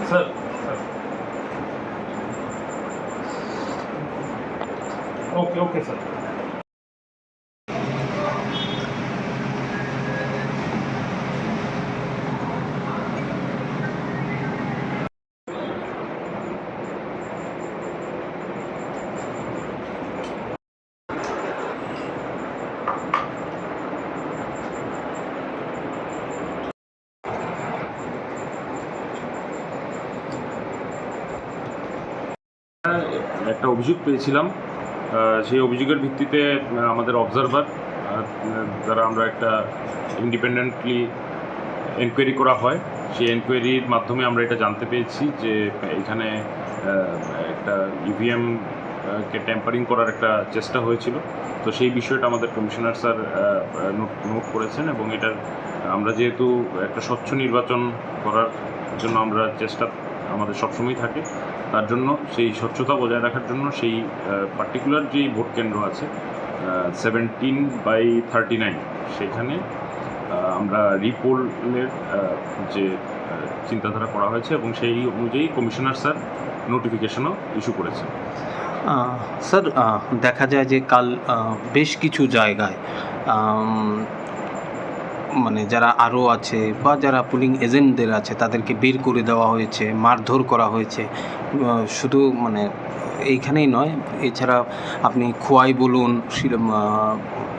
Sir okay okay sir. একটা অভিযোগ পেয়েছিলাম, সেই অভিযোগের ভিত্তিতে আমাদের অবজারভার দ্বারা আমরা একটা ইন্ডিপেন্ডেন্টলি এনকোয়ারি করা হয়। সেই এনকোয়ারির মাধ্যমে আমরা এটা জানতে পেরেছি যে এখানে একটা ইভিএম কে ট্যাম্পারিং করার একটা চেষ্টা হয়েছিল। তো সেই বিষয়টা আমাদের কমিশনার স্যার নোট করেছেন এবং এটার আমরা যেহেতু একটা স্বচ্ছ নির্বাচন করার জন্য আমরা চেষ্টা আমাদের সবসময় থাকে, তার জন্য সেই স্বচ্ছতা বজায় রাখার জন্য সেই পার্টিকুলার যেই ভোট কেন্দ্র আছে 17/39 সেখানে আমরা রিপোলের যে চিন্তাধারা করা হয়েছে এবং সেই অনুযায়ী কমিশনার স্যার নোটিফিকেশনও ইস্যু করেছে। স্যার দেখা যায় যে কাল বেশ কিছু জায়গায় মানে যারা আরও আছে বা যারা পুলিং এজেন্টদের আছে তাদেরকে বের করে দেওয়া হয়েছে, মারধর করা হয়েছে। শুধু মানে এইখানেই নয়, এছাড়া আপনি খোয়াই বলুন,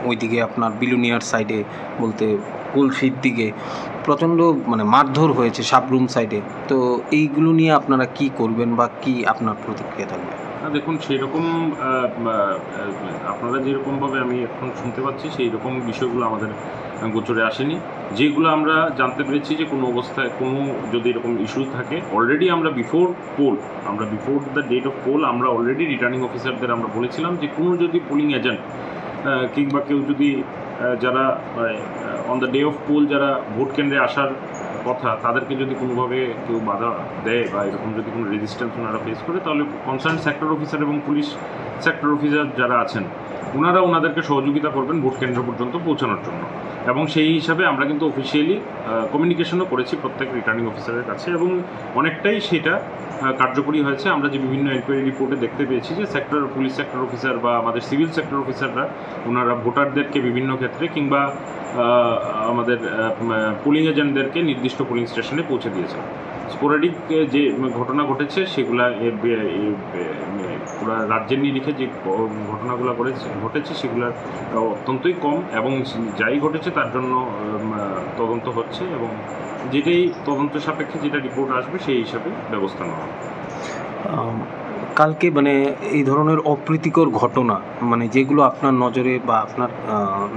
ওইদিকে আপনার বিলুনিয়ার সাইডে বলতে কুলফির দিকে প্রচণ্ড মানে মারধর হয়েছে সাবরুম সাইডে। তো এইগুলো নিয়ে আপনারা কি করবেন বা কি আপনার প্রতিক্রিয়া থাকবে? দেখুন, সেই রকম আপনারা যেরকমভাবে আমি এখন শুনতে পাচ্ছি সেই রকম বিষয়গুলো আমাদের গোচরে আসেনি। যেগুলো আমরা জানতে পেরেছি যে কোনো অবস্থায় কোনো যদি এরকম ইস্যু থাকে, অলরেডি আমরা before the date of poll আমরা অলরেডি রিটার্নিং অফিসারদের আমরা বলেছিলাম যে কোনো যদি পোলিং এজেন্ট কিংবা কেউ যদি যারা on the day of poll যারা ভোট কেন্দ্রে আসার কথা তাদেরকে যদি কোনোভাবে কেউ বাধা দেয় বা এরকম যদি কোনো রেজিস্ট্যান্স ওনারা ফেস করে, তাহলে কনসার্ন সেক্টর অফিসার এবং পুলিশ সেক্টর অফিসার যারা আছেন ওনারা ওনাদেরকে সহযোগিতা করবেন ভোট কেন্দ্র পর্যন্ত পৌঁছানোর জন্য। এবং সেই হিসাবে আমরা কিন্তু অফিসিয়ালি কমিউনিকেশনও করেছি প্রত্যেক রিটার্নিং অফিসারের কাছে এবং অনেকটাই সেটা কার্যকরী হয়েছে। আমরা যে বিভিন্ন এনকোয়ারি রিপোর্টে দেখতে পেয়েছি যে পুলিশ সেক্টর অফিসার বা আমাদের সিভিল সেক্টর অফিসাররা ওনারা ভোটারদেরকে বিভিন্ন ক্ষেত্রে কিংবা আমাদের পোলিং এজেন্টদেরকে নির্দিষ্ট পোলিং স্টেশনে পৌঁছে দিয়েছে। স্পোরাডিক যে ঘটনা ঘটেছে সেগুলা পুরো রাজ্যের নিরিখে যে ঘটনাগুলো ঘটেছে সেগুলো অত্যন্তই কম এবং যাই ঘটেছে তার জন্য তদন্ত হচ্ছে এবং যেটাই তদন্ত সাপেক্ষে যেটা রিপোর্ট আসবে সেই হিসাবে ব্যবস্থা নেওয়া হবে। কালকে মানে এই ধরনের অপ্রীতিকর ঘটনা মানে যেগুলো আপনার নজরে বা আপনার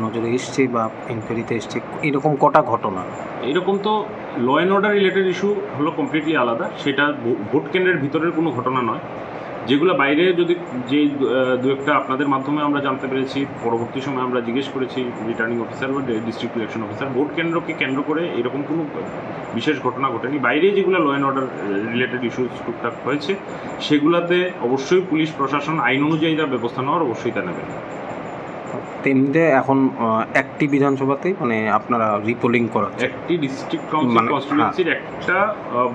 নজরে এসছে বা এনকোয়ারিতে এসছে, এরকম কটা ঘটনা? এরকম তো law and order related issue হলো কমপ্লিটলি আলাদা, সেটা ভোট কেন্দ্রের ভিতরের কোনো ঘটনা নয়। যেগুলো বাইরে যদি যে দু একটা আপনাদের মাধ্যমে আমরা জানতে পেরেছি, পরবর্তী সময় আমরা জিজ্ঞেস করেছি রিটার্নিং অফিসার বা ডিস্ট্রিক্ট ইলেকশন অফিসার, ভোট কেন্দ্রকে কেন্দ্র করে এরকম কোনো বিশেষ ঘটনা ঘটেনি। বাইরে যেগুলো law and order related issue টুকটাক হয়েছে সেগুলোতে অবশ্যই পুলিশ প্রশাসন আইন অনুযায়ী যা ব্যবস্থা নেওয়ার অবশ্যই তা নেবেন। তেমনিতে এখন একটি বিধানসভাতেই মানে আপনারা রিপোলিং করাচ্ছেন, একটি ডিস্ট্রিক্ট কাউন্সিল কনস্টিটিউয়েন্সির একটা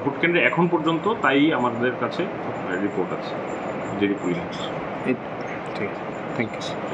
ভোট কেন্দ্রে এখন পর্যন্ত তাই আমাদের কাছে রিপোর্ট আছে যে রিপোলিং। ঠিক আছে, থ্যাংক ইউ।